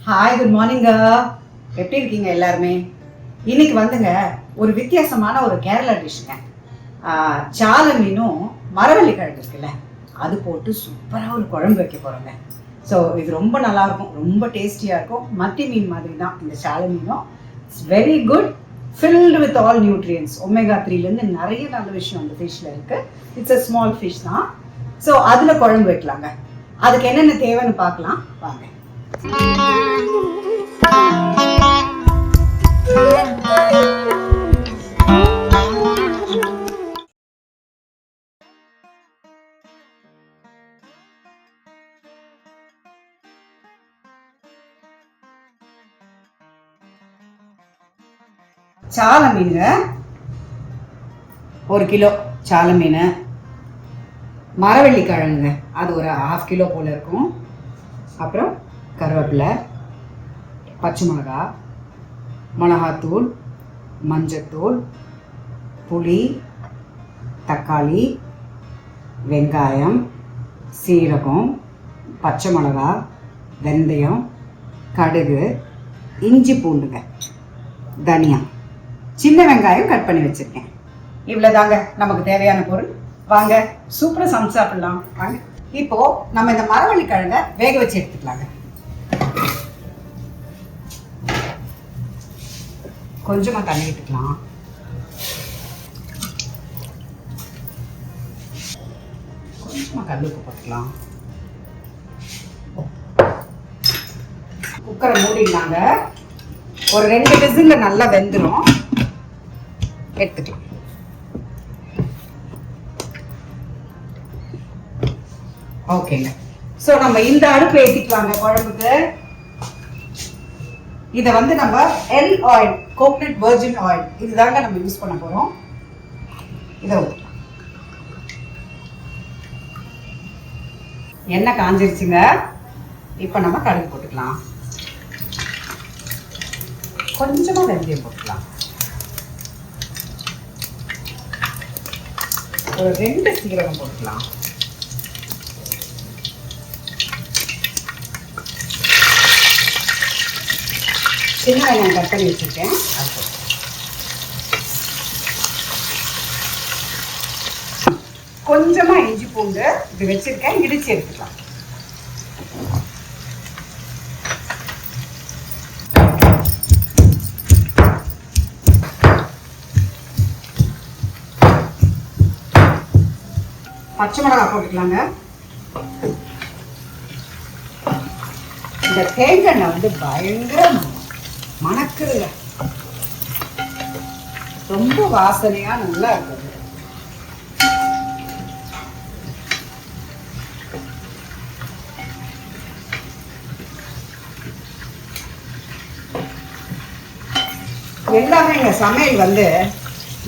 Hi, good மார்னிங்க. எப்படி இருக்கீங்க எல்லாருமே? இன்னைக்கு வந்துங்க ஒரு வித்தியாசமான ஒரு கேரளா டிஷ்ஷுங்க. சால மீனும் மரவள்ளி கிழங்கு இருக்குல்ல, அது போட்டு சூப்பராக ஒரு குழம்பு வைக்க போகிறோங்க. ஸோ இது ரொம்ப நல்லாயிருக்கும், ரொம்ப டேஸ்டியாக இருக்கும். மத்தி மீன் மாதிரி தான் இந்த சால மீனும். It's very good, filled with all nutrients. Omega 3லேருந்து நிறைய நல்ல விஷயம் அந்த ஃபிஷ்ஷில் இருக்குது. இட்ஸ் அ ஸ்மால் ஃபிஷ் தான். ஸோ அதில் குழம்பு வைக்கலாங்க. அதுக்கு என்னென்ன தேவைன்னு பார்க்கலாம் வாங்க. சால மீன் 1 கிலோ, சால மீன். மரவள்ளி கிழங்குங்க, அது ஒரு 1/2 கிலோ போல் இருக்கும். அப்புறம் கருவேப்பிலை, பச்சை மிளகா, மிளகாத்தூள், மஞ்சத்தூள், புளி, தக்காளி, வெங்காயம், சீரகம், பச்சை மிளகா, வெந்தயம், கடுகு, இஞ்சி பூண்டுங்க, தனியா, சின்ன வெங்காயம் கட் பண்ணி வச்சுருக்கேன். இவ்வளோதாங்க நமக்கு தேவையான பொருள். வாங்க சூப்பராக சமைச்சு சாப்பிடலாம் வாங்க. இப்போது நம்ம இந்த மரவள்ளி கிழங்கை வேக வச்சு எடுத்துக்கலாங்க. கொஞ்சமாக தண்ணி விட்டுக்கலாம். கொஞ்சமாக கல்லுப்பு போட்டுக்கலாம். குக்கரை மூடிடலாங்க. ஒரு 2 விசில்ல நல்லா வெந்துடும். எடுத்துக்கலாம். ஓகேங்க. ஸோ நம்ம இந்த அடுப்பு ஏற்றிக்கலாங்க குழம்புக்கு. இதை வந்து நம்ம L oil, coconut virgin oil, இதுதாங்க நம்ம யூஸ் பண்ண போகிறோம். இதை ஊற்றலாம். எண்ணெய் காஞ்சிருச்சுங்க. இப்போ நம்ம கடுகு போட்டுக்கலாம். கொஞ்சமாக வெந்தயம் போட்டுக்கலாம். ஒரு 2 சீரகம் போட்டுக்கலாம். சின்ன வெங்காயம் கட் பண்ணி வச்சுருக்கேன், அது போட்டு. கொஞ்சமாக இஞ்சி பூண்டு இது வச்சுருக்கேன், இடிச்சு எடுத்துக்கலாம். பச்சை மிளகா போட்டுக்கலாங்க. இந்த தேங்காய் வந்து பயங்கர மணக்குதுங்க, ரொம்ப வாசனையா நல்லா இருக்குது. எல்லாமே எங்க சமையல் வந்து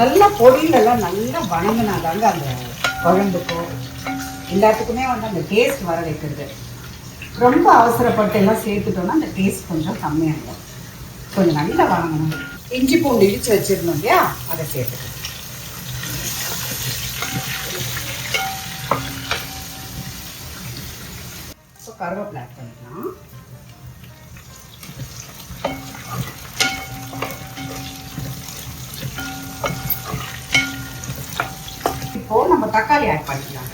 நல்லா பொருள் எல்லாம் நல்லா வணங்கினாதாங்க அந்த குழம்புக்கும் எல்லாத்துக்குமே வந்து அந்த டேஸ்ட் வர வைக்கிறது. ரொம்ப அவசரப்பட்டு எல்லாம் சேர்த்துட்டோம்னா அந்த டேஸ்ட் கொஞ்சம் கம்மியாகிடும். கொஞ்சம் நல்லா வணங்கணும். இஞ்சி பூண்டு இடிச்சு வச்சிருந்தோம் இல்லையா, அதை சேர்த்துக்கணும். ஸோ கருவேப்பிலை ஆட் பண்ணிக்கலாம். இப்போ நம்ம தக்காளி ஆட் பண்ணிக்கலாங்க.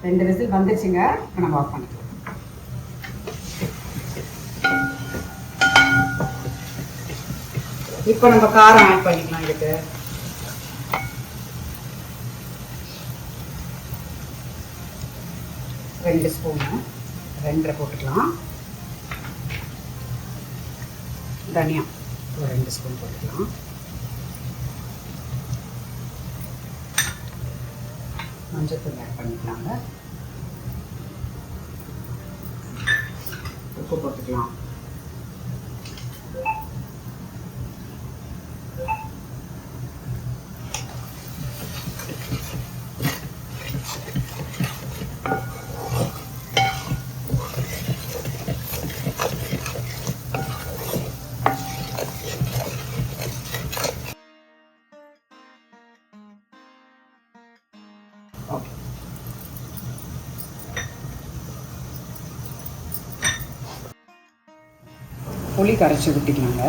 ரெண்டு விசில் வந்துருச்சுங்க. இப்போ நம்ம ஆஃப் பண்ணிக்கலாம். இப்போ நம்ம காரம் ஆட் பண்ணிக்கலாம். இதுக்கு 2 ஸ்பூனு, 2.5 போட்டுக்கலாம். தனியா ஒரு 2 ஸ்பூன் போட்டுக்கலாம். மஞ்சத்தூள் ஆட் பண்ணிக்கலாங்க. உப்பு போட்டுக்கலாம். புளி கரைச்சி ஊற்றிக்கலாங்க.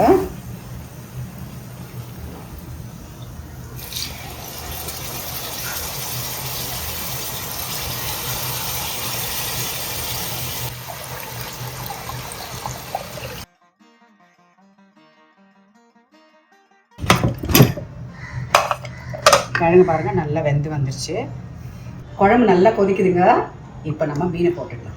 கிழங்கு பாருங்கள் நல்லா வெந்து வந்துருச்சு. குழம்பு நல்லா கொதிக்குதுங்க. இப்போ நம்ம மீனை போட்டுக்கலாம்.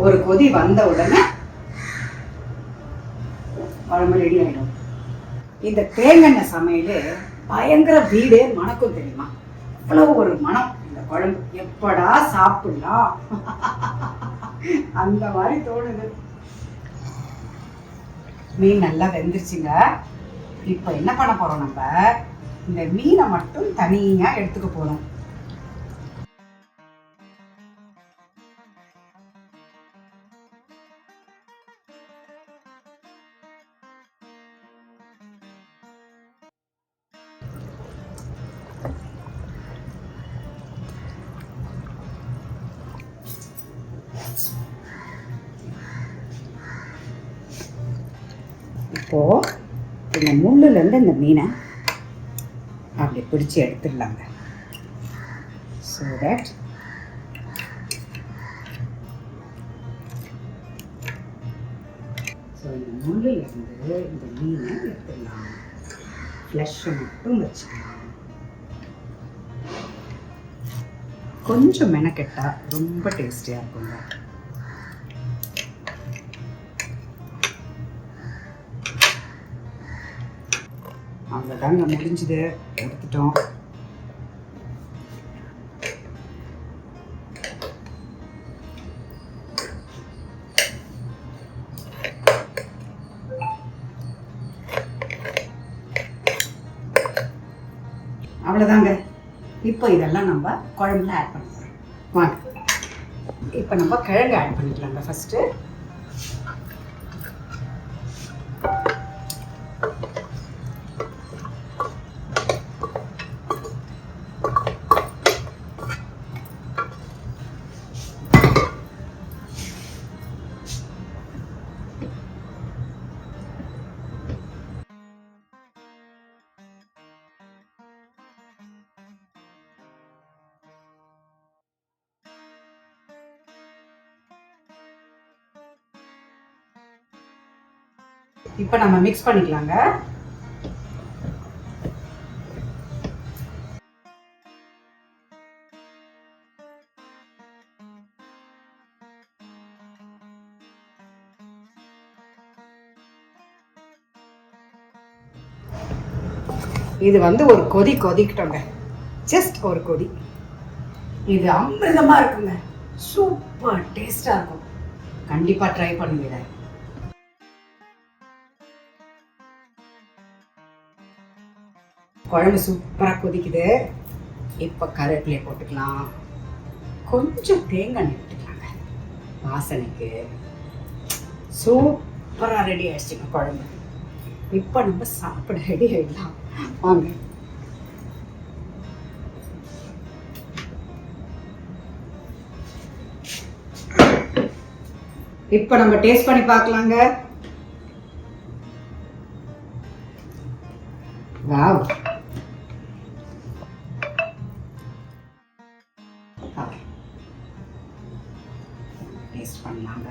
ஒரு கொதி வந்த உடனே குழம்பு ரெடி ஆகிடும். இந்த தேங்காய் சமையல் பயங்கர வீடே மணக்கும் தெரியுமா? அவ்வளவு ஒரு மனம் இந்த குழம்பு. எப்படா சாப்பிடலாம் அந்த மாதிரி தோணுது. மீன் நல்லா வெந்துருச்சுங்க. இப்போ என்ன பண்ண போறோம், நம்ம இந்த மீனை மட்டும் தனியா எடுத்துக்க போறோம். இப்போ இந்த முள்ளுலேருந்து இந்த மீனை அப்படி பிடிச்சி எடுத்துடலாங்க. ஸோ தட் இந்த முள்ளிலிருந்து இந்த மீனை எடுத்துடலாம். ஃப்ளஷை மட்டும் வச்சுக்கலாம். கொஞ்சம் மெனக்கெட்டா ரொம்ப டேஸ்டியாக இருக்குங்க. அவ்வளோதாங்க, முடிஞ்சுது. எடுத்துட்டோம். அவ்வளோதாங்க. இப்போ இதெல்லாம் நம்ம குழம்புல ஆட் பண்ண போகிறோம். வாங்க, இப்போ நம்ம கிழங்கு ஆட் பண்ணிக்கலாங்க. ஃபஸ்ட்டு இப்போ நம்ம மிக்ஸ் பண்ணிக்கலாங்க. இது ஒரு கொதிக்கிட்டோங்க. ஜஸ்ட் ஒரு கொதி. இது அமிர்தமா இருக்குங்க. சூப்பர் டேஸ்டா இருக்கும். கண்டிப்பா ட்ரை பண்ணுங்க. குழம்பு சூப்பராக கொதிக்குது. இப்போ கருவேப்பிலையை போட்டுக்கலாம். கொஞ்சம் தேங்காய் விட்டுக்கலாங்க வாசனைக்கு. சூப்பராக ரெடி ஆயிடுச்சுங்க குழம்பு. இப்போ நம்ம சாப்பிட ரெடி ஆகிடலாம். வாங்க. இப்போ நம்ம டேஸ்ட் பண்ணி பார்க்கலாங்க. வாவ், டேஸ்ட் பண்ணலாங்க.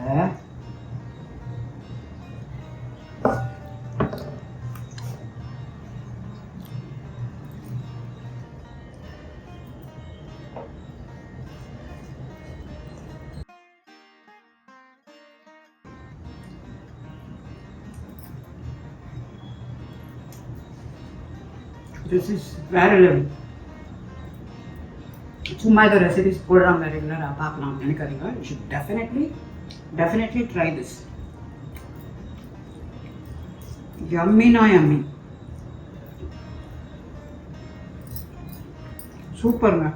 This is very level. சும்மா ஏதோ ரெசிபிஸ் போடுறாங்க ரெகுலராக பார்க்கலாம் நினைக்காதீங்க. You should definitely try this. யம்மினா யம்மி. சூப்பருங்க.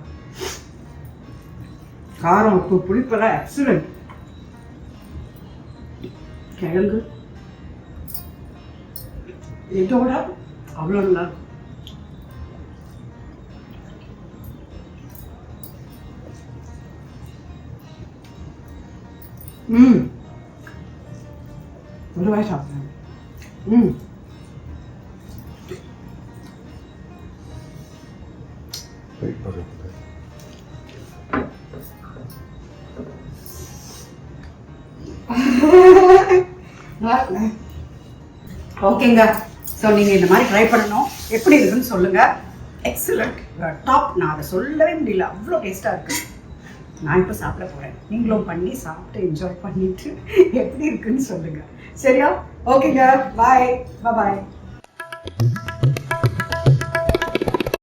காரம், உப்பு, புளிப்பெல்லாம் எக்ஸலண்ட். கிழங்கு இதோட அவ்வளோ நல்லா இருக்கும். ஒரு வாய் சாப்பிட்றேன். ஓகேங்க. ஸோ நீங்கள் இந்த மாதிரி ட்ரை பண்ணணும். எப்படி இருக்குன்னு சொல்லுங்கள். Excellent, top. நான் அதை சொல்லவே முடியல, அவ்வளோ டேஸ்ட்டாக இருக்குது. நான் இப்போ சாப்பிட போகிறேன். நீங்களும் பண்ணி சாப்பிட்டு என்ஜாய் பண்ணிட்டு எப்படி இருக்குன்னு சொல்லுங்கள். சரியா? ஓகேங்க, பாய் பாய்.